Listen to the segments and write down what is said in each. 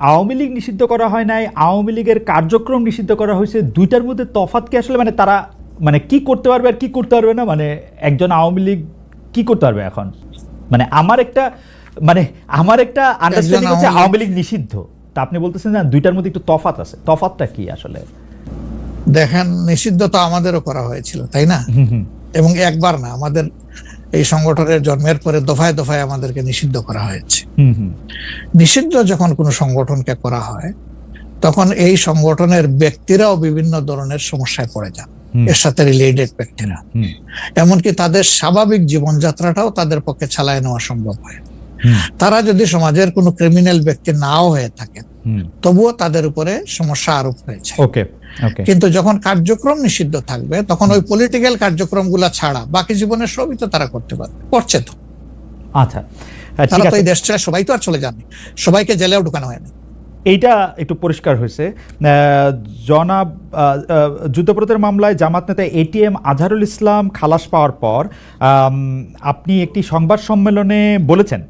আওয়ামী লীগ নিষিদ্ধ করা হয় নাই, আওয়ামী লীগের কার্যক্রম নিষিদ্ধ করা হয়েছে, দুইটার মধ্যে তফাৎ কি আসলে? মানে তারা মানে কি করতে পারবে আর কি করতে পারবে না, মানে একজন আওয়ামী লীগ কি করতে পারবে এখন? মানে আমার একটা আন্ডারস্ট্যান্ডিং হচ্ছে আওয়ামী লীগ নিষিদ্ধ, তা আপনি বলতেছেন না দুইটার মধ্যে একটু তফাৎ আছে, তফাৎটা কি আসলে? দেখেন, নিষিদ্ধ তো আমাদেরও করা হয়েছিল, তাই না? এবং একবার না, আমাদের এই সংগঠনের জন্মের পরে দফায় দফায় আমাদেরকে নিষিদ্ধ করা হয়েছে। নিষিদ্ধ যখন কোনো সংগঠনকে করা হয়, তখন এই সংগঠনের ব্যক্তিরাও বিভিন্ন ধরনের সমস্যায় পড়ে যান, এর সাথে রিলেটেড ব্যক্তিরা। এমনকি তাদের স্বাভাবিক জীবনযাত্রাটাও তাদের পক্ষে চালায় নেওয়া সম্ভব হয়। তারা যদি সমাজের কোনো ক্রিমিনাল ব্যক্তি নাও হয়ে থাকেন, তবুও তাদের উপরে সমস্যা আরোপ হয়েছে। কিন্তু যখন কার্যক্রম নিষিদ্ধ থাকবে, তখন ওই পলিটিক্যাল কার্যক্রমগুলা ছাড়া বাকি জীবনের সবই তো তারা করতে পারবে, করছে তো। আচ্ছা, তারা তো এই দেশ ছেড়ে সবাই তো আর চলে যাননি, সবাইকে জেলেও ঢুকানো হয়নি। এইটা একটু পরিষ্কার হয়েছে। জনাব যুদ্ধপরাধের মামলায় জামাত নেতা এটিএম আজহারুল ইসলাম খালাস পাওয়ার পর আপনি একটি সংবাদ সম্মেলনে বলেছেন,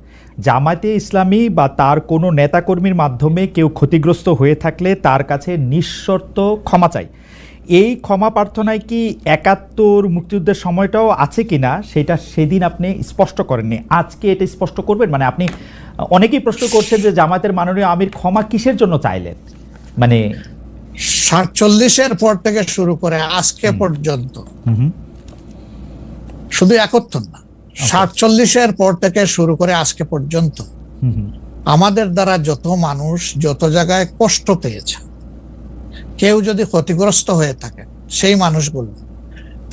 জামায়াতে ইসলামী বা তার কোনো নেতাকর্মীর মাধ্যমে কেউ ক্ষতিগ্রস্ত হয়ে থাকলে তার কাছে নিঃশর্ত ক্ষমা চাই। এই ক্ষমা প্রার্থনায় কি ৭১ মুক্তিযুদ্ধের সময়টাও আছে কিনা সেটা সেদিন আপনি স্পষ্ট করেননি, আজকে এটা স্পষ্ট করবেন? মানে আপনি, অনেকেই প্রশ্ন করছেন যে জামায়াতের মাননীয় আমির ক্ষমা কিসের জন্য চাইলেন? মানে ৪৭-এর পর থেকে শুরু করে আজকে পর্যন্ত, শুধু ৭১ না, ৪৭-এর পর থেকে শুরু করে আজকে পর্যন্ত আমাদের দ্বারা যত মানুষ যত জায়গায় কষ্ট পেয়েছে, কেউ যদি ক্ষতিগ্রস্ত হয়ে থাকে, সেই মানুষগুলো,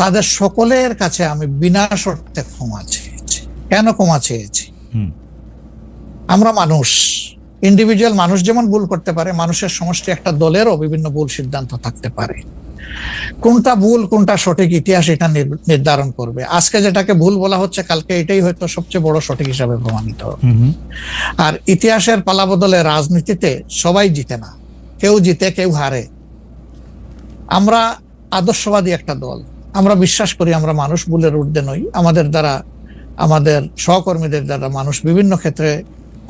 তাদের সকলের কাছে আমি বিনা শর্তে ক্ষমা চেয়েছি। কেন ক্ষমা চেয়েছি? আমরা মানুষ, ইন্ডিভিজুয়াল মানুষ যেমন ভুল করতে পারে, মানুষের সমষ্টি একটা দলেরও বিভিন্ন ভুল সিদ্ধান্ত থাকতে পারে। কোনটা ভুল কোনটা সঠিক ইতিহাস এটা নির্ধারণ করবে। আজকে যেটাকে ভুল বলা হচ্ছে, কালকে এটাই হয়তো সবচেয়ে বড় সঠিক হিসাবে প্রমাণিত হবে। আর ইতিহাসের পালাবদলে রাজনীতিতে সবাই জিতে না, কেউ জিতে কেউ হারে। আমরা আদর্শবাদী একটা দল, আমরা বিশ্বাস করি আমরা মানুষ, ভুলের ঊর্ধ্বে নই। আমাদের দ্বারা, আমাদের সহকর্মীদের দ্বারা মানুষ বিভিন্ন ক্ষেত্রে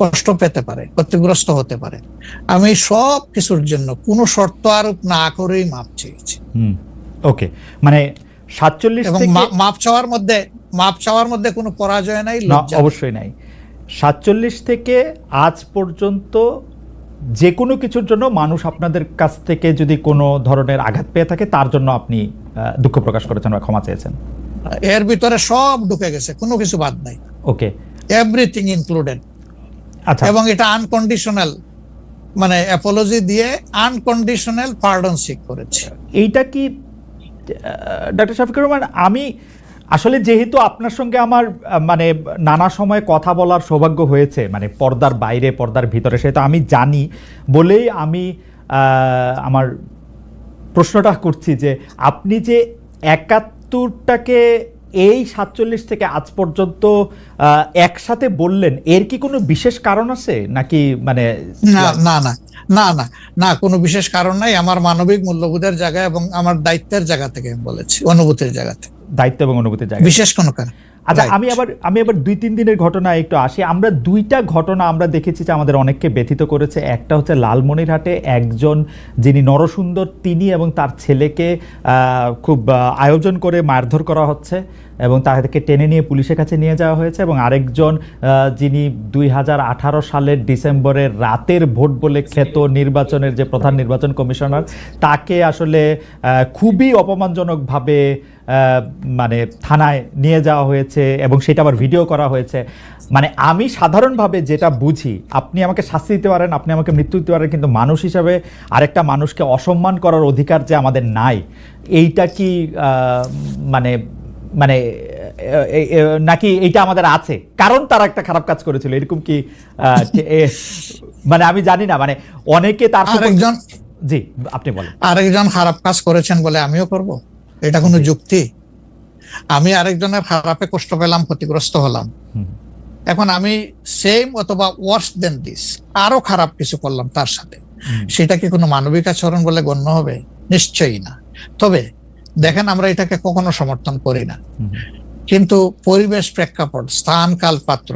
কষ্ট পেতে পারে, ক্ষতিগ্রস্ত হতে পারে। আমি সব কিছুর জন্য কোনো শর্ত আরোপ না করেই মাপ চেয়েছি। ওকে, মানে ৪৭ এবং মাপ চাওয়ার মধ্যে কোনো পরাজয় নাই, অবশ্যই নাই। ৪৭ থেকে আজ পর্যন্ত যে কোনো কিছুর জন্য মানুষ আপনাদের কাছ থেকে যদি কোনো ধরনের আঘাত পেয়ে থাকে, তার জন্য আপনি দুঃখ প্রকাশ করেছেন বা ক্ষমা চেয়েছেন। এর ভিতরে সব ঢুকে গেছে, কোনো কিছু বাদ নাই। ওকে, এভরিথিং ইনক্লুডেড। আচ্ছা, এবং এটা আনকন্ডিশনাল, মানে অ্যাপোলজি দিয়ে আনকন্ডিশনাল পার্ডন সিক করেছে। এইটা কি ডক্টর শফিকুর রহমান, আমি আসলে যেহেতু আপনার সঙ্গে আমার মানে নানা সময় কথা বলার সৌভাগ্য হয়েছে, মানে পর্দার বাইরে পর্দার ভিতরে, সেটা আমি জানি বলেই আমি আমার প্রশ্নটা করছি যে আপনি যে ৭১টাকে এই ৪৭ থেকে আজ পর্যন্ত একসাথে বললেন, এর কি কোনো বিশেষ কারণ আছে নাকি? মানে না, কোনো বিশেষ কারণ নাই। আমার মানবিক মূল্যবোধের জায়গা এবং আমার দায়িত্বের জায়গা থেকে আমি বলেছি, অনুভূতির জায়গা থেকে, দায়িত্ব এবং অনুভূতির জায়গা, বিশেষ কোনো কারণ। আচ্ছা, আমি আবার ২-৩ দিনের ঘটনা একটু আসি। আমরা দুইটা ঘটনা আমরা দেখেছি যে আমাদের অনেককে ব্যথিত করেছে। একটা হচ্ছে লালমনিরহাটে একজন যিনি নরসুন্দর, তিনি এবং তার ছেলেকে খুব আয়োজন করে মারধর করা হচ্ছে এবং তাদেরকে টেনে নিয়ে পুলিশের কাছে নিয়ে যাওয়া হয়েছে। এবং আরেকজন যিনি ২০১৮ সালের ডিসেম্বরের রাতের ভোট বলে খ্যাত নির্বাচনের যে প্রধান নির্বাচন কমিশনার, তাকে আসলে খুবই অপমানজনকভাবে মানে থানায় নিয়ে যাওয়া হয়েছে এবং সেটা আবার ভিডিও করা হয়েছে। মানে আমি সাধারণভাবে যেটা বুঝি, আপনি আমাকে শাস্তি দিতে পারেন, আপনি আমাকে মৃত্যু দিতে পারেন, কিন্তু মানুষ হিসাবে আরেকটা মানুষকে অসম্মান করার অধিকার যে আমাদের নাই, এইটা কি মানে মানে নাকি এইটা আমাদের আছে কারণ তারা একটা খারাপ কাজ করেছিল, এরকম কি? মানে আমি জানি না, মানে অনেকে তার আরেকজন, জি আপনি বলেন, আরেকজন খারাপ কাজ করেছেন বলে আমিও করব, এটা কোনো যুক্তি? আমি আরেকজনের খারাপে কষ্ট পেলাম, ক্ষতিগ্রস্ত হলাম, এখন আমি সেম অথবা ওয়ার্স দেন দিস আরো খারাপ কিছু করলাম তার সাথে, সেটা কি কোনো মানবিক আচরণ বলে গণ্য হবে? নিশ্চয়ই না। তবে দেখেন, আমরা এটাকে কখনো সমর্থন করি না, কিন্তু পরিবেশ, প্রেক্ষাপট, স্থান, কাল, পাত্র,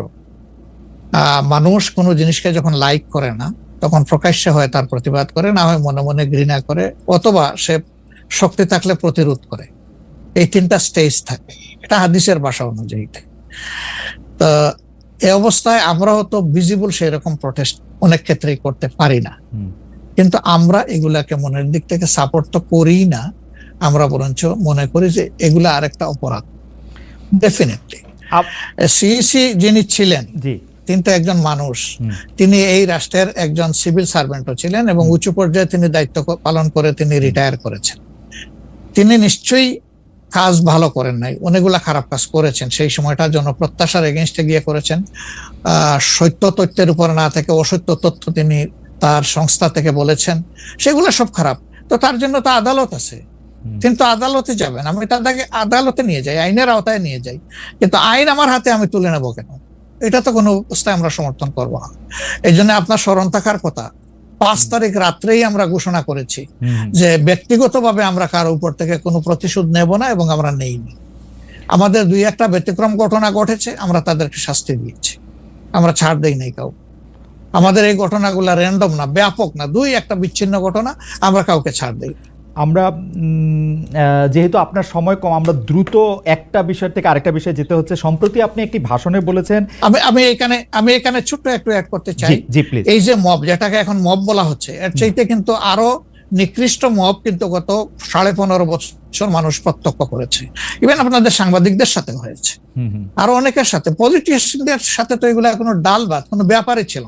মানুষ কোনো জিনিসকে যখন লাইক করে না, তখন প্রকাশ্যে হয় তার প্রতিবাদ করে, না হয় মনে মনে ঘৃণা করে, অথবা সে শক্তি থাকলে প্রতিরোধ করে। এই 3টা স্টেজ থাকে, এটা হাদিসের ভাষা অনুযায়ী। তো এই অবস্থায় আমরা হয়তো ভিজিবল সেই রকম প্রটেস্ট অনেক ক্ষেত্রেই করতে পারি না, কিন্তু আমরা এগুলাকে মনের দিক থেকে সাপোর্ট তো করি না, আমরা বরঞ্চ মনে করি যে এগুলা আরেকটা অপরাধ। ডেফিনেটলি সিইসি যিনি ছিলেন তিনি তো একজন মানুষ, তিনি এই রাষ্ট্রের একজন সিভিল সার্ভেন্টও ছিলেন এবং উঁচু পর্যায়ে তিনি দায়িত্ব পালন করে তিনি রিটায়ার করেছেন। তিনি নিশ্চয়ই কাজ ভালো করেন নাই, অনেকগুলা খারাপ কাজ করেছেন। সেই সময়টা জনপ্রত্যাশার এগেইনস্টে গিয়ে করেছেন। সত্য তথ্যের উপর না থেকে অসত্য তথ্য তিনি তার সংস্থা থেকে বলেছেন, সেগুলো সব খারাপ। তো তার জন্য তো আদালত আছে, কিন্তু আদালতে যাবেন, আমি তাদেরকে আদালতে নিয়ে যাই, আইনের আওতায় নিয়ে যাই, কিন্তু আইন আমার হাতে আমি তুলে নেবো কেন? এটা তো কোনো অবস্থায় আমরা সমর্থন করবো না। এই জন্য আপনার স্মরণ থাকার কথা, 5 তারিখ রাত্রেই আমরা ঘোষণা করেছি যে ব্যক্তিগতভাবে আমরা কারো উপর থেকে কোনো প্রতিশোধ নেব না, এবং আমরা নেইনি। আমাদের 2-1টা ব্যতিক্রম ঘটনা ঘটেছে, আমরা তাদেরকে শাস্তি দিয়েছি, আমরা ছাড় দেই নাই কাউ। আমাদের এই ঘটনাগুলো র্যান্ডম না, ব্যাপক না, 2-1টা বিচ্ছিন্ন ঘটনা, আমরা কাউকে ছাড় দেই। আমরা যেহেতু আপনার সময় কম, আমরা দ্রুত একটা বিষয় থেকে আরেকটা বিষয়ে যেতে হচ্ছে। সম্প্রতি আপনি একটি ভাষণে বলেছেন, আমি এখানে ছোট্ট একটু অ্যাড করতে চাই। জি প্লিজ। এই যে মব, যেটাকে এখন মব বলা হচ্ছে, এর চাইতে কিন্তু আরো নিকৃষ্ট মব কিন্তু গত 15.5 বছর মানুষ প্রত্যক্ষ করেছে। ইভেন আপনাদের সাংবাদিকদের সাথে হয়েছে, আরো অনেকের সাথে, পলিটিশিয়ানদের সাথে তো এগুলো কোনো ডাল ভাত, কোনো ব্যাপারই ছিল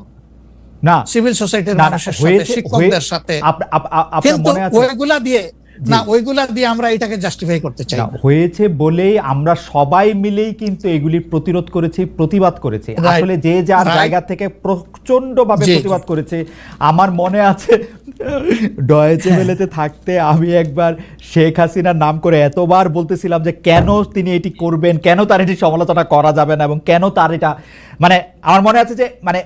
না। সিভিল সোসাইটির মানুষের সাথে, শিক্ষকদের সাথে, কিন্তু ওইগুলা দিয়ে আমরা এটাকে জাস্টিফাই করতে চাই। হয়েছে বলেই আমরা সবাই মিলেই কিন্তু এগুলি প্রতিরোধ করেছি, প্রতিবাদ করেছি। আসলে যে যার জায়গা থেকে প্রচন্ডভাবে প্রতিবাদ করেছে। আমার মনে আছে ডয়েচে ভেলেতে থাকতে আমি একবার শেখ হাসিনার নাম করে এতবার বলতেছিলাম যে কেন তিনি এটি করবেন, কেন তার এটি সমালোচনা করা যাবে না, এবং কেন তার এটা, মানে আমার মনে আছে যে মানে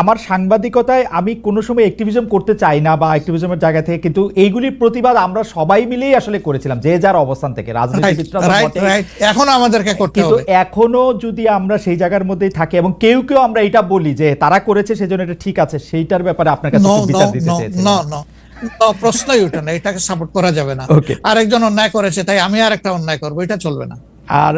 আমার সাংবাদিকতায় আমি কোনো সময় অ্যাক্টিভিজম করতে চাই না বা অ্যাক্টিভিজমের জায়গা থেকে, কিন্তু এইগুলির প্রতিবাদ আমরা সবাই মিলেই আসলে করেছিলাম, যে যার অবস্থান থেকে। রাজনীতিবিদরা এখনো আমাদেরকে করতে হবে, কিন্তু এখনো যদি আমরা সেই জায়গার মধ্যেই থাকি এবং কেউ আমরা এটা বলি যে তারা করেছে সেজন্য এটা ঠিক আছে, সেইটার ব্যাপারে আপনার কাছে বিচার দিতে চাইছি। প্রশ্নই ওঠে না, এটাকে সাপোর্ট করা যাবে না। আরেকজন অন্যায় করেছে তাই আমি আরেকটা অন্যায় করবো, এটা চলবে না। আর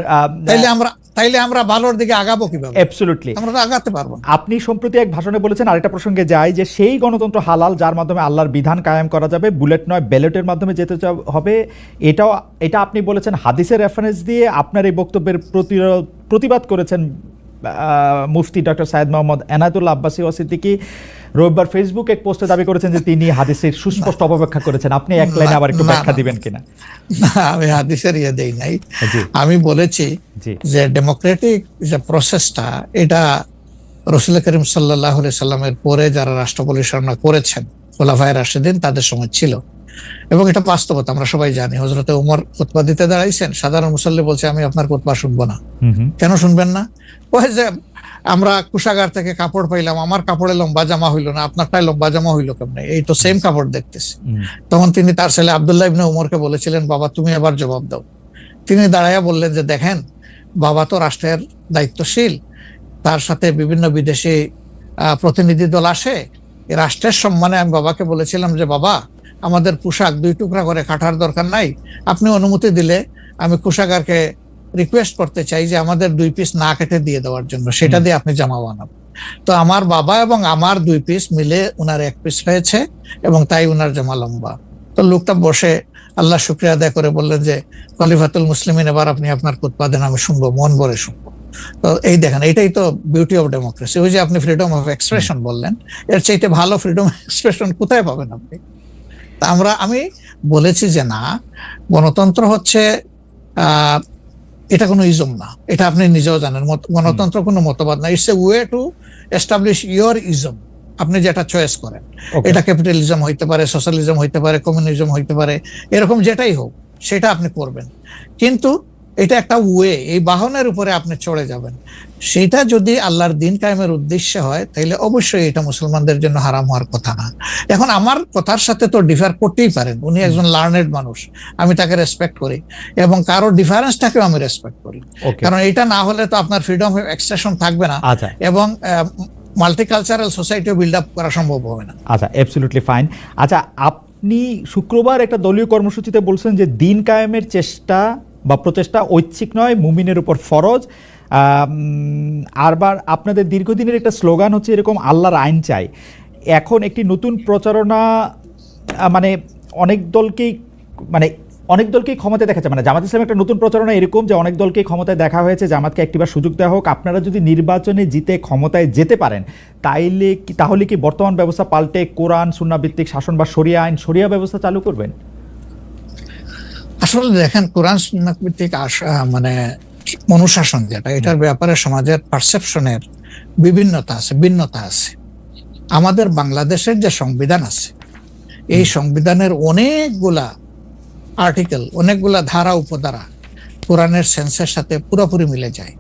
তাইলে আমরা ভালোর দিকে আগাবো কিভাবে? অ্যাবসলিউটলি আমরা আগাতে পারবো। আপনি সম্প্রতি এক ভাষণে বলেছেন, আরেকটা প্রসঙ্গে যাই, যে সেই গণতন্ত্র হালাল যার মাধ্যমে আল্লাহর বিধান কায়েম করা যাবে, বুলেট নয় ব্যালটের মাধ্যমে যেতে হবে। এটা আপনি বলেছেন হাদিসের রেফারেন্স দিয়ে। আপনার এই বক্তব্যের প্রতিবাদ করেছেন মুফতি ডক্টর সাইয়েদ মোহাম্মদ এনায়েতুল্লাহ আব্বাসী সিদ্দিকী। রবিবার ফেসবুক এক পোস্টে দাবি করেছেন যে তিনি হাদিসের সুস্পষ্ট অপব্যাখ্যা করেছেন। আপনি এক লাইনে আবার একটু ব্যাখ্যা দিবেন কিনা? আমি হাদিসের দেই নাই, আমি বলেছি যে ডেমোক্রেটিক যে প্রসেসটা, এটা রাসূল করিম সাল্লাল্লাহু আলাইহি সাল্লামের পরে যারা রাষ্ট্র পরিচালনা করেছেন খোলাফায়ে রাশিদিন, তাদের সময় ছিল, এবং এটা বাস্তবতা আমরা সবাই জানি। হযরতে ওমর খুতবা দিতে দাঁড়াইছেন, সাধারণ মুসল্লি বলছে আমি আপনার খুতবা শুনবো না। কেন শুনবেন না? ওই যে আমরা কুশাগার থেকে কাপড় পাইলাম, আমার কাপড়ে লম্বা জামা হইলো না, আপনারটাই লম্বা জামা হইলো কেমনে? এই তো সেম কাপড় দেখতেছি। তখন তিনি তার ছেলে আব্দুল্লাহ ইবনে উমরকে বলেছিলেন, বাবা তুমি এবার জবাব দাও। তিনি দাঁড়াইয়া বললেন যে দেখেন, বাবা তো রাষ্ট্রের দায়িত্বশীল, তার সাথে বিভিন্ন বিদেশি প্রতিনিধি দল আসে, রাষ্ট্রের সম্মানে আমি বাবাকে বলেছিলাম যে বাবা আমাদের পোশাক 2 টুকরা করে কাটার দরকার নাই, আপনি অনুমতি দিলে আমি কুশাগারকে রিকোয়েস্ট করতে চাই যে আমাদের 2 পিস না কেটে দিয়ে দেওয়ার জন্য, সেটা দিয়ে আপনি জামা বানাবো। তো আমার বাবা এবং আমার 2 পিস মিলে উনার 1 পিস হয়েছে, এবং তাই উনার জামা লম্বা। তো লোকটা বসে আল্লাহ শুকরিয়া আদায় করে বললেন যে খলিফাতুল মুসলিমিন, এবার আপনি আপনার খুতবা দেন, আমি শুনবো, মন ভরে শুনবো। তো এই দেখেন, এটাই তো বিউটি অফ ডেমোক্রেসি। ওই যে আপনি ফ্রিডম অফ এক্সপ্রেশন বললেন, এর চাইতে ভালো ফ্রিডম অফ এক্সপ্রেশন কোথায় পাবেন আপনি? আমি বলেছি যে না, গণতন্ত্র হচ্ছে এটা কোনো ইজম না, এটা আপনি নিজেও জানেন। গণতন্ত্র কোনো মতবাদ না, it's a way to establish your ism. আপনি যেটা চয়েস করেন, এটা ক্যাপিটালিজম হইতে পারে, সোশ্যালিজম হইতে পারে, কমিউনিজম হইতে পারে, এরকম যেটাই হোক সেটা আপনি করবেন, কিন্তু এটা একটা ওয়ে, এই বাহনের উপরে আপনি চড়ে যাবেন। সেটা যদি আল্লাহর দিন কায়েমের উদ্দেশ্যে হয়, তাহলে অবশ্যই এটা মুসলমানদের জন্য হারাম হওয়ার কথা না। এখন আমার কথার সাথে তো ডিফার করতেই পারেন, উনি একজন লার্নেড মানুষ, আমি তাকে রেসপেক্ট করি, এবং কারো ডিফারেন্সটাকেও আমি রেসপেক্ট করি, কারণ এটা না হলে তো আপনার ফ্রিডম অফ এক্সপ্রেশন থাকবে না। এবং মাল্টিকালচারাল সোসাইটিও বিল্ড আপ করা সম্ভব হবে না। আচ্ছা, অ্যাবসলিউটলি ফাইন। আচ্ছা, আপনি শুক্রবার একটা দলীয় কর্মসূচিতে বলছেন যে দিন কায়েমের চেষ্টা বা প্রচেষ্টা ঐচ্ছিক নয়, মুমিনের উপর ফরজ। আরবার আপনাদের দীর্ঘদিনের একটা স্লোগান হচ্ছে এরকম, আল্লাহর আইন চাই। এখন একটি নতুন প্রচারণা, মানে অনেক দলকেই ক্ষমতায় দেখাচ্ছে, মানে জামাত ইসলামের একটা নতুন প্রচারণা এরকম যে অনেক দলকেই ক্ষমতায় দেখা হয়েছে, জামাতকে একটিবার সুযোগ দেওয়া হোক, আপনারা যদি নির্বাচনে জিতে ক্ষমতায় যেতে পারেন তাহলে কি বর্তমান ব্যবস্থা পাল্টে কোরআন সুন্নাহ ভিত্তিক শাসন বা শরিয়া আইন, শরিয়া ব্যবস্থা চালু করবেন? আসলে দেখেন, কোরআন সুন্নাহ ভিত্তিক মানে অনুশাসন যেটা, এটার ব্যাপারে সমাজের পারসেপশনের ভিন্নতা আছে। আমাদের বাংলাদেশের যে সংবিধান আছে, এই সংবিধানের অনেকগুলা আর্টিকেল, অনেকগুলা ধারা উপধারা কোরআনের সেন্সের সাথে পুরোপুরি মিলে যায়,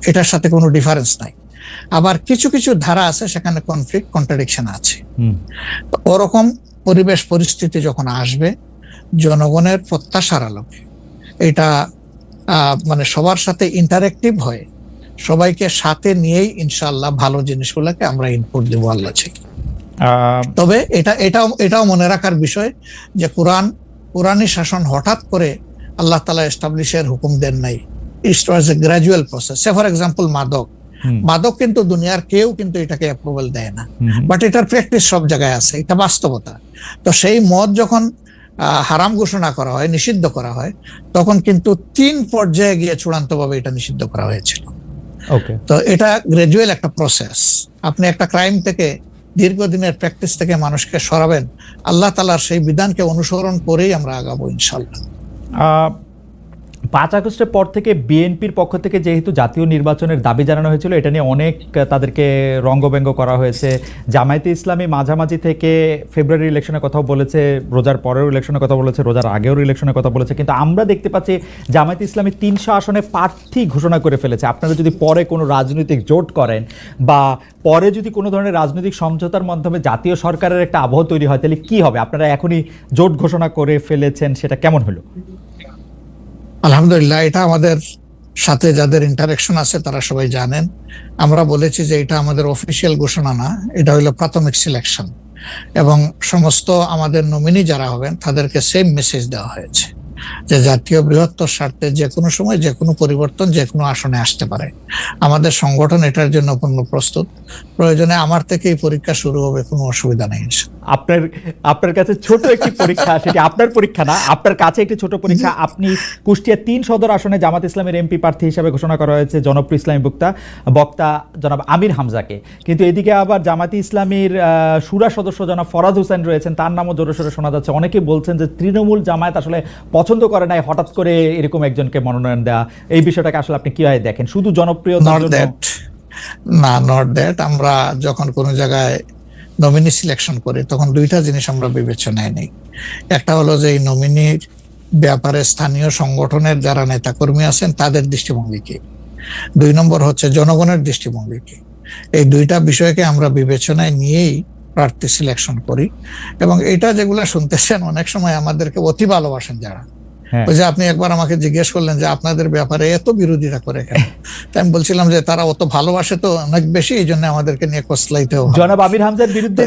এটার সাথে কোনো ডিফারেন্স নাই। আবার কিছু কিছু ধারা আছে সেখানে কনফ্লিক্ট, কন্ট্রাডিকশন আছে। ওরকম পরিবেশ পরিস্থিতি যখন আসবে, জনগণের প্রত্যাশার আলোকে এটা মানে সবার সাথে ইন্টারেক্টিভ হয়ে সবাইকে সাথে নিয়েই ইনশাআল্লাহ ভালো জিনিসগুলোকে আমরা ইনপুট দেবো আল্লাহ চাই। তবে এটাও মনে রাখার বিষয় যে কোরআনী শাসন হঠাৎ করে আল্লাহ তাআলা এস্টাবলিশের হুকুম দেন নাই। It was a gradual process. Say for example মাদক কিন্তু দুনিয়ার কেউ কিন্তু এটাকে অ্যাপ্রুভাল দেয় না, বাট এটার প্র্যাকটিস সব জায়গায় আছে, এটা বাস্তবতা। তো সেই মদ যখন হারাম ঘোষণা করা হয়, নিষিদ্ধ করা হয়, তখন কিন্তু 3 পর্যায়ে গিয়ে চূড়ান্তভাবে এটা নিষিদ্ধ করা হয়েছিল। তো এটা গ্রাজুয়াল একটা প্রসেস। আপনি একটা ক্রাইম থেকে, দীর্ঘদিনের প্র্যাকটিস থেকে মানুষকে সরাবেন, আল্লাহ তাআলার সেই বিধানকে অনুসরণ করেই আমরা আগাবো ইনশাআল্লাহ। 5 আগস্টের পর থেকে বিএনপির পক্ষ থেকে যেহেতু জাতীয় নির্বাচনের দাবি জানানো হয়েছিল, এটা নিয়ে অনেক তাদেরকে রঙ্গব্যঙ্গ করা হয়েছে। জামায়াতে ইসলামী মাঝামাঝি থেকে ফেব্রুয়ারি ইলেকশনের কথাও বলেছে, রোজার পরেও ইলেকশনের কথা বলেছে, রোজার আগেও ইলেকশনের কথা বলেছে, কিন্তু আমরা দেখতে পাচ্ছি জামায়াতে ইসলামী 300 আসনে প্রার্থী ঘোষণা করে ফেলেছে। আপনারা যদি পরে কোনো রাজনৈতিক জোট করেন বা পরে যদি কোনো ধরনের রাজনৈতিক সমঝোতার মাধ্যমে জাতীয় সরকারের একটা আবহ তৈরি হয়, তাহলে কি হবে? আপনারা এখনই জোট ঘোষণা করে ফেলেছেন, সেটা কেমন হলো? আলহামদুলিল্লাহ, এটা আমাদের সাথে যাদের ইন্টারেকশন আছে তারা সবাই জানেন। আমরা বলেছি যে এটা আমাদের অফিসিয়াল ঘোষণা না, এটা হলো প্রাথমিক সিলেকশন, এবং সমস্ত আমাদের নমিনি যারা হবেন তাদেরকে সেম মেসেজ দেওয়া হয়েছে যে জাতীয় বৃহত্তর স্বার্থে যে কোনো সময় যে কোনো পরিবর্তন যে কোনো আসনে আসতে পারে। আমাদের সংগঠন এটার জন্য পূর্ণ প্রস্তুত। প্রয়োজনে আমার থেকেই পরীক্ষা শুরু হবে, কোনো অসুবিধা নেই। আপনার কাছে ছোট একটি পরীক্ষা, সেটি আপনার পরীক্ষা না, আপনার কাছে একটি ছোট পরীক্ষা। আপনি কুষ্টিয়া 3 সদর আসনে জামাত ইসলামের এমপি প্রার্থী হিসেবে ঘোষণা করা হয়েছে জনপ্রিয় ইসলামী বক্তা জনাব আমির হামজাকে, কিন্তু এদিকে আবার জামাতি ইসলামীর শুরা সদস্য জনাব ফরাদ হোসেন রয়েছেন, তার নামও জোরে সোরে শোনা যাচ্ছে। অনেকেই বলছেন যে তৃণমূল জামায়াত আসলে পছন্দ করে নাই হঠাৎ করে এরকম একজনকে মনোনয়ন দেওয়া। এই বিষয়টাকে আসলে আপনি কিভাবে দেখেন? শুধু জনপ্রিয়তার জন্য না, নট দ্যাট। আমরা যখন কোনো জায়গায় নমিনি সিলেকশন করি তখন 2টা জিনিস আমরা বিবেচনায় নেই। একটা হলো যে এই নমিনির ব্যাপারে স্থানীয় সংগঠনের যারা নেতাকর্মী আছেন তাদের দৃষ্টিভঙ্গি কি, 2 নম্বর হচ্ছে জনগণের দৃষ্টিভঙ্গি কি। এই 2টা বিষয়কে আমরা বিবেচনায় নিয়েই প্রার্থী সিলেকশন করি। এবং এটা যেগুলো শুনতেছেন, অনেক সময় আমাদেরকে অতি ভালোবাসেন যারা, ওই যে আপনি একবার আমাকে জিজ্ঞেস করলেন যে আপনাদের ব্যাপারে এত বিরোধিতা করে কেন, তাই আমি বলছিলাম যে তারা অত ভালোবাসে তো অনেক বেশি, এই জন্য আমাদেরকে নিয়ে কসলাইতে হবে। জনাব আমির হামজার বিরুদ্ধে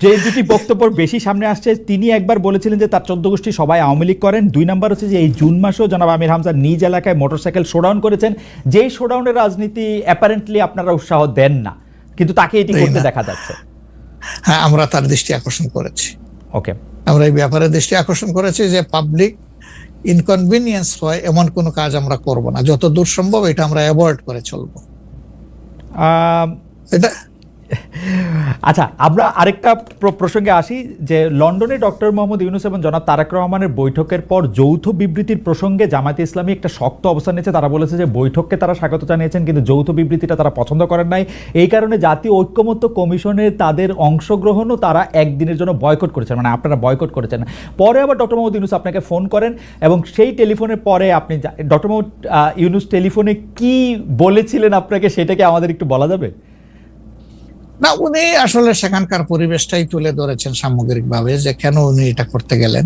যে দুটি বক্তব্য বেশি সামনে আসছে, তিনি একবার বলেছিলেন যে তার 14 গোষ্ঠী সবাই আওয়ামী লীগ করেন। 2 নম্বর হচ্ছে যে এই জুন মাসেও জনাব আমির হামজা নিজ এলাকায় মোটরসাইকেল শোডাউন করেছেন, যেই শোডাউনের রাজনীতি অ্যাপারেন্টলি আপনারা উৎসাহ দেন না, কিন্তু তাকে এটি করতে দেখা যাচ্ছে। হ্যাঁ, আমরা তার দৃষ্টি আকর্ষণ করেছি। ওকে, আমরা এই ব্যাপারে দৃষ্টি আকর্ষণ করেছি যে পাবলিক ইনকনভিনিয়েন্স হয় এমন কোনো কাজ আমরা করব না, যত দূর সম্ভব এটা আমরা অ্যাভয়েড করে চলবো। এটা আচ্ছা, আমরা আরেকটা প্রসঙ্গে আসি যে লন্ডনে ডক্টর মোহাম্মদ ইউনূস এবং জনাব তারেক রহমানের বৈঠকের পর যৌথ বিবৃতির প্রসঙ্গে জামায়াতে ইসলামী একটা শক্ত অবস্থান নিয়েছে। তারা বলেছে যে বৈঠককে তারা স্বাগত জানিয়েছেন, কিন্তু যৌথ বিবৃতিটা তারা পছন্দ করেন নাই। এই কারণে জাতীয় ঐক্যমত্য কমিশনে তাদের অংশগ্রহণও তারা একদিনের জন্য বয়কট করেছেন, মানে আপনারা বয়কট করেছেন। পরে আবার ডক্টর মোহাম্মদ ইউনূস আপনাকে ফোন করেন এবং সেই টেলিফোনের পরে আপনি ডক্টর মোহাম্মদ ইউনূস টেলিফোনে কি বলেছিলেন আপনাকে, সেটাকে আমাদের একটু বলা যাবে? না, উনি আসলে সেখানকার পরিবেশটাই তুলে ধরেছেন সামগ্রিকভাবে যে কেন উনি এটা করতে গেলেন।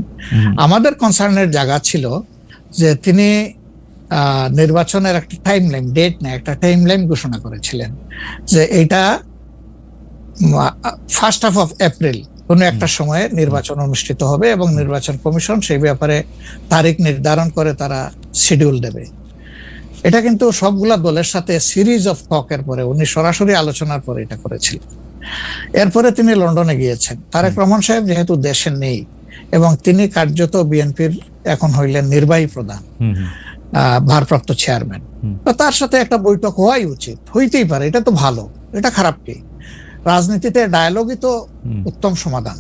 আমাদের কনসার্নের জায়গা ছিল যে তিনি নির্বাচনের একটা টাইম লাইন, ডেট না, একটা টাইম লাইন ঘোষণা করেছিলেন যে এটা 1st of এপ্রিল কোনো একটা সময়ে নির্বাচন অনুষ্ঠিত হবে এবং নির্বাচন কমিশন সেই ব্যাপারে তারিখ নির্ধারণ করে তারা শিডিউল দেবে। এটা কিন্তু সবগুলা দলের সাথে সিরিজ অফ টকের পরে, উনি সরাসরি আলোচনার পরে এটা করেছিলেন। এরপরে তিনি লন্ডনে গিয়েছেন। তারেক রহমান সাহেব যেহেতু দেশে নেই এবং তিনি কার্যত বিএনপির এখন হইলেন নির্বাহী প্রধান, ভারপ্রাপ্ত চেয়ারম্যান, তো তার সাথে একটা বৈঠক হওয়াই উচিত, হইতেই পারে, এটা তো ভালো, এটা খারাপ কি? রাজনীতিতে ডায়ালগই তো উত্তম সমাধান।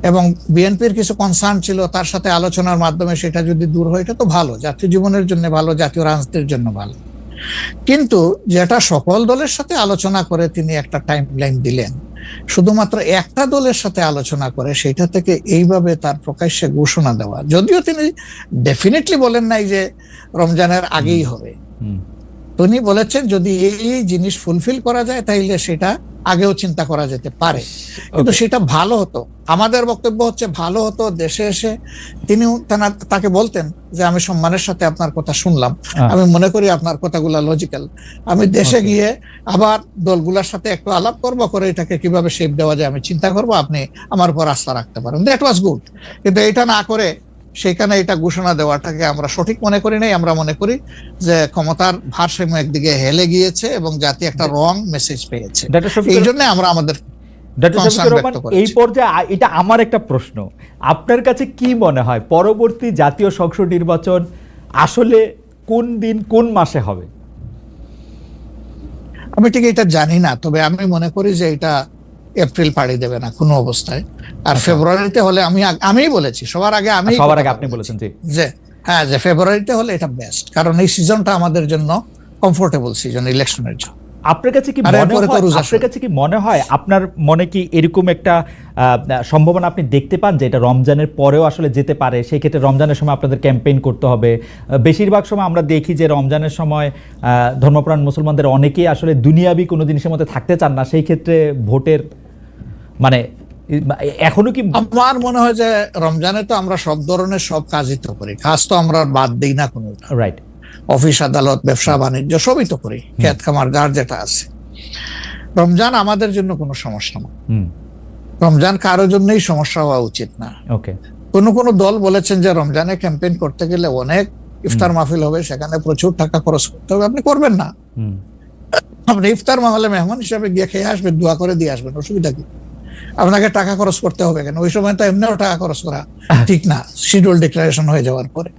এবং বিএনপির কিছু কনসার্ন ছিল, তার সাথে আলোচনার মাধ্যমে সেটা যদি দূর হয়, এটা তো ভালো, জাতীয় জীবনের জন্য ভালো, জাতীয় রাজনীতির জন্য ভালো। কিন্তু যেটা সকল দলের সাথে আলোচনা করে তিনি একটা টাইম লাইন দিলেন, শুধুমাত্র একটা দলের সাথে আলোচনা করে সেটা থেকে এইভাবে তার প্রকাশ্যে ঘোষণা দেওয়া, যদিও তিনি ডেফিনেটলি বলেন নাই যে রমজানের আগেই হবে, তিনি বলেছেন যদি এই জিনিস ফুলফিল করা যায় তাইলে সেটা আগেও চিন্তা করা যেতে পারে, কিন্তু সেটা ভালো হতো। আমাদের বক্তব্য হচ্ছে ভালো হতো দেশে এসে তিনি তাকে বলতেন যে আমি সম্মানের সাথে আপনার কথা শুনলাম, আমি মনে করি আপনার কথাগুলা লজিক্যাল, আমি দেশে গিয়ে আবার দলগুলোর সাথে একটু আলাপ করবো, করে এটাকে কিভাবে শেপ দেওয়া যায় আমি চিন্তা করবো, আপনি আমার উপর আস্থা রাখতে পারেন। That was good. কিন্তু এটা না করে সেখানে এটা ঘোষণা দেওয়াটাকে আমরা সঠিক মনে করি নাই। আমরা মনে করি যে ক্ষমতার ভারসাম্য একদিকে হেলে গিয়েছে এবং জাতি একটা রং মেসেজ পেয়েছে। এই জন্য আমরা আমাদের এই পর্যায়ে এটা আমার একটা প্রশ্ন, আপনার কাছে কি মনে হয় পরবর্তী জাতীয় সংসদ নির্বাচন আসলে কোন দিন কোন মাসে হবে? আমি ঠিক এটা জানি না, তবে আমি মনে করি যে এটা এপ্রিল পাড়ি দেবে না কোনো অবস্থায়। আর ফেব্রুয়ারিতে হলে আমি বলেছি সবার আগে, আপনি বলেছেন যে হ্যাঁ, যে ফেব্রুয়ারিতে হলে এটা বেস্ট, কারণ এই সিজনটা আমাদের জন্য কমফোর্টেবল সিজন ইলেকশনের জন্য। আপনার কাছে কি মনে হয় আপনার মনে কি এরকম একটা সম্ভাবনা আপনি দেখতে পান যে এটা রমজানের পরেও আসলে যেতে পারে? সেই ক্ষেত্রে রমজানের সময় আপনাদের ক্যাম্পেইন করতে হবে। বেশিরভাগ সময় আমরা দেখি যে রমজানের সময় ধর্মপ্রাণ মুসলমানদের অনেকেই আসলে দুনিয়াবি কোনো জিনিসের মধ্যে থাকতে চান না, সেই ক্ষেত্রে ভোটের মানে এখনো কি? আমার মনে হয় যে রমজানে তো আমরা সব ধরনের সব কাজই তো করি, কাজ তো আমরা বাদ দিই না কোনো, রাইট? অফিস আদালত ব্যবসা বাণিজ্য সবই তো করি, ক্ষেত খামার যার যেটা আছে। রমজান আমাদের জন্য কোনো সমস্যা না, রমজান কারোর জন্যই সমস্যা হওয়া উচিত না। ওকে। কোনো দল বলেছেন যে রমজানে ক্যাম্পেইন করতে গেলে অনেক ইফতার মাহফিল হবে, সেখানে প্রচুর টাকা খরচ করতে হবে, আপনি করবেন না। আপনি ইফতার মাহফিলে মেহমান হিসাবে গিয়ে খেয়ে আসবেন, দোয়া করে দিয়ে আসবেন, অসুবিধা কি? আপনাকে টাকা খরচ করতে হবে কেন? ওই সময় তো এমনিও টাকা খরচ করা ঠিক না, শিডিউল ডিক্লারেশন হয়ে যাওয়ার পরে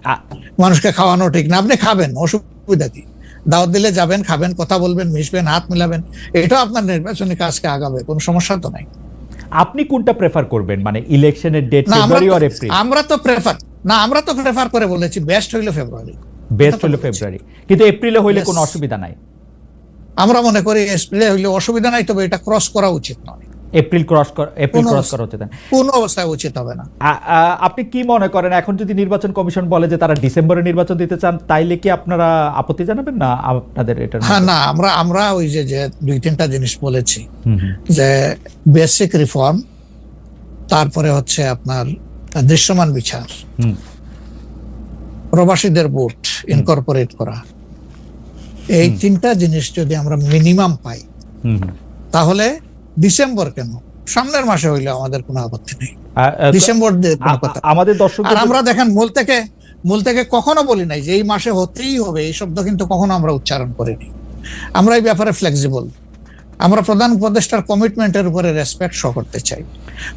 মানুষকে খাওয়ানো ঠিক না। আপনি খাবেন, অসুবিধা কি? দাওয়াত দিলে যাবেন, খাবেন, কথা বলবেন, মিশবেন, হাত মিলাবেন, এটাও আপনার নির্বাচনী কাজকে আগাবে, কোনো সমস্যা তো নাই। আপনি কোনটা প্রেফার করবেন, মানে ইলেকশনের ডেট ফেব্রুয়ারি অর এপ্রিল? আমরা তো প্রেফার করে বলেছি বেস্ট হইলো ফেব্রুয়ারি, কিন্তু এপ্রিলে হইলে কোনো অসুবিধা নাই। আমরা মনে করি এপ্রিলে হইলে অসুবিধা নাই, তবে এটা ক্রস করা উচিত নয়। এপ্রিল ক্রস করা উচিত না, কোনো অবস্থায় উচিত হবে না। আপনি কি মনে করেন এখন যদি নির্বাচন কমিশন বলে যে তারা ডিসেম্বরে নির্বাচন দিতে চান, তাইলে কি আপনারা আপত্তি জানাবেন না আপনাদের এটা? হ্যাঁ, না, আমরা ওই যে 2-3টা জিনিস বলেছি, যে বেসিক রিফর্ম, তারপরে হচ্ছে আপনার দৃশ্যমান বিচার, প্রবাসীদের ভোট ইনকর্পোরেট করা, এই 3টা জিনিস যদি আমরা মিনিমাম পাই তাহলে ডিসেম্বর কেন, সামনের মাসে হইলে আমাদের কোনো আপত্তি নেই। ডিসেম্বর আমাদের দর্শক, আর আমরা দেখেন মূল থেকে কখনো বলি নাই যে এই মাসে হতেই হবে, এই শব্দ কিন্তু কখনো আমরা উচ্চারণ করিনি। আমরা এই ব্যাপারে ফ্লেক্সিবল। আমরা প্রধান উপদেষ্টার কমিটমেন্টের উপরে রেসপেক্ট শো করতে চাই।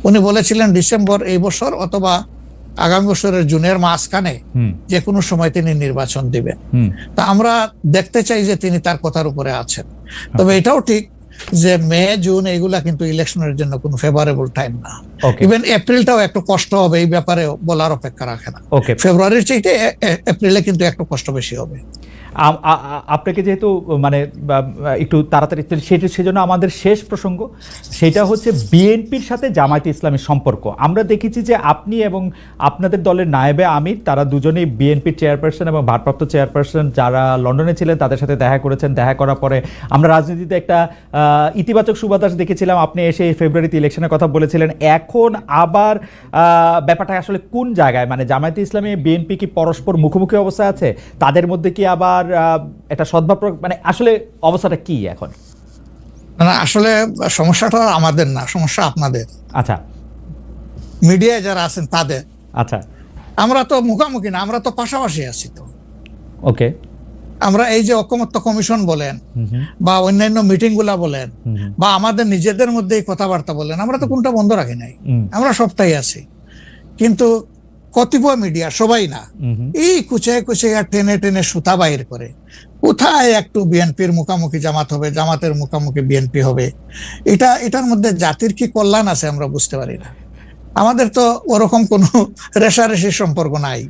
উনি বলেছিলেন ডিসেম্বর এই বছর অথবা আগামী বছরের জুনের মাঝখানে যে কোনো সময় তিনি নির্বাচন দিবেন। তা আমরা দেখতে চাই যে তিনি তার কথার উপরে আছেন। তবে এটাও ঠিক যে মে জুন এইগুলা কিন্তু ইলেকশনের জন্য কোনো ফেভারেবল টাইম না। ইভেন এপ্রিলটাও একটু কষ্ট হবে, এই ব্যাপারে বলার অপেক্ষা রাখে না। ফেব্রুয়ারির চাইতে এপ্রিলে কিন্তু একটু কষ্ট বেশি হবে। আপনাকে যেহেতু মানে একটু তাড়াতাড়ি সেজন্য আমাদের শেষ প্রসঙ্গ সেটা হচ্ছে বিএনপির সাথে জামায়াতে ইসলামের সম্পর্ক। আমরা দেখেছি যে আপনি এবং আপনাদের দলের নায়েবে আমির তারা দুজনেই বিএনপির চেয়ারপারসন এবং ভারপ্রাপ্ত চেয়ারপারসন যারা লন্ডনে ছিলেন তাদের সাথে দেখা করেছেন। দেখা করার পরে আমরা রাজনীতিতে একটা ইতিবাচক সুবাতাস দেখেছিলাম। আপনি এসে ফেব্রুয়ারিতে ইলেকশনের কথা বলেছিলেন। এখন আবার ব্যাপারটা আসলে কোন জায়গায়, মানে জামায়াতে ইসলামী বিএনপি কি পরস্পর মুখোমুখি অবস্থা আছে? তাদের মধ্যে কি আবার একটা সদ্ভাব, মানে আসলে অবস্থাটা কি এখন? না, আসলে সমস্যাটা আমাদের না, সমস্যা আপনাদের। আচ্ছা, মিডিয়ায় যারা আছেন তাদের। আচ্ছা, আমরা তো মুখামুখি না, আমরা তো পাশাপাশি আছি। তো ওকে, আমরা এই যে ঐকমত্য কমিশন বলেন বা অন্যান্য মিটিং গুলা বলেন বা আমাদের নিজেদের মধ্যে কথাবার্তা বলেন, আমরা তো কোনটা বন্ধ রাখি নাই, আমরা সবটাই আছি। কিন্তু কতিপয় মিডিয়া, সবাই না, এই কুচে কুচে টেনে টেনে সুতা বাইর করে কোথায় একটু বিএনপির মুখামুখি জামাত হবে, জামাতের মুখামুখি বিএনপি হবে। এটার মধ্যে জাতির কি কল্যাণ আছে আমরা বুঝতে পারি না। আমাদের তো ওরকম কোনো রেশারেশির সম্পর্ক নাই।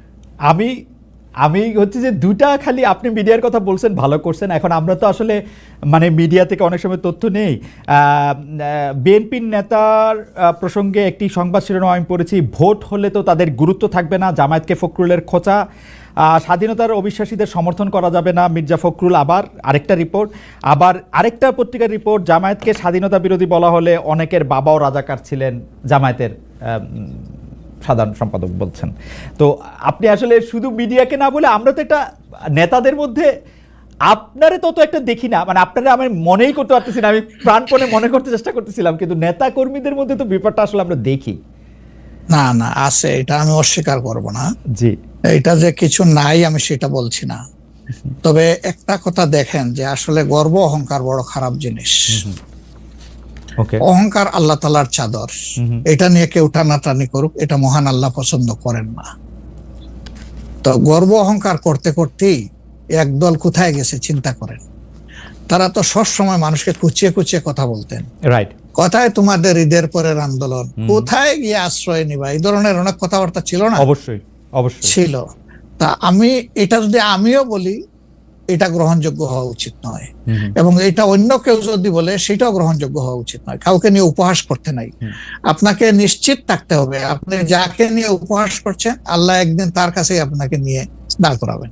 আমি হচ্ছে যে দুটা, খালি আপনি মিডিয়ার কথা বলছেন, ভালো করছেন। এখন আমরা তো আসলে মানে মিডিয়া থেকে অনেক সময় তথ্য নেই। বিএনপির নেতার প্রসঙ্গে একটি সংবাদ শিরোনাম আমি পড়েছি, ভোট হলে তো তাদের গুরুত্ব থাকবে না, জামায়াতকে ফখরুলের খোঁচা, স্বাধীনতার অবিশ্বাসীদের সমর্থন করা যাবে না, মির্জা ফখরুল। আবার আরেকটা রিপোর্ট, আবার আরেকটা পত্রিকার রিপোর্ট, জামায়াতকে স্বাধীনতা বিরোধী বলা হলে অনেকের বাবাও রাজাকার ছিলেন, জামায়াতের সাধারণ সম্পাদক বলছেন। তো আপনি আসলে শুধু মিডিয়াকে না বলে, আমরা তো একটা নেতাদের মধ্যে আপনারে তত একটা দেখি না, মানে আপনারা আমি মনেই করতে পারতেছি না, আমি প্রাণপণে মনে করতে চেষ্টা করতেছিলাম, কিন্তু নেতা কর্মীদের মধ্যে তো ব্যাপারটা আসলে আমরা দেখি। না না, আছে, এটা আমি অস্বীকার করব না। জি, এটা যে কিছু নাই আমি সেটা বলছি না। তবে একটা কথা দেখেন যে আসলে গর্ব অহংকার বড় খারাপ জিনিস। অহংকার আল্লাহ তাআলার চাদর, এটা নিয়ে কেউ টানাটানি করুক, এটা মহান আল্লাহ পছন্দ করেন না। তো গর্ব অহংকার করতে করতেই একদল কোথায় গেছে চিন্তা করেন। তারা তো সব সময় মানুষকে কুচিয়ে কুচিয়ে কথা বলতেন, রাইট, কোথায় তোমাদের ঈদের পরের আন্দোলন, কোথায় গিয়ে আশ্রয় নিবা, এই ধরনের অনেক কথাবার্তা ছিল না? অবশ্যই অবশ্যই ছিল। তা আমি এটা যদি আমিও বলি, এটা গ্রহণযোগ্য হওয়া উচিত নয়, এবং এটা অন্য কেউ যদি বলে সেটাও গ্রহণযোগ্য হওয়া উচিত নয়। কাউকে নিয়ে উপহাস করতে নাই। আপনাকে নিশ্চিত থাকতে হবে আপনি যাকে নিয়ে উপহাস করছেন আল্লাহ একদিন তার কাছেই আপনাকে নিয়ে দাঁড় করাবেন।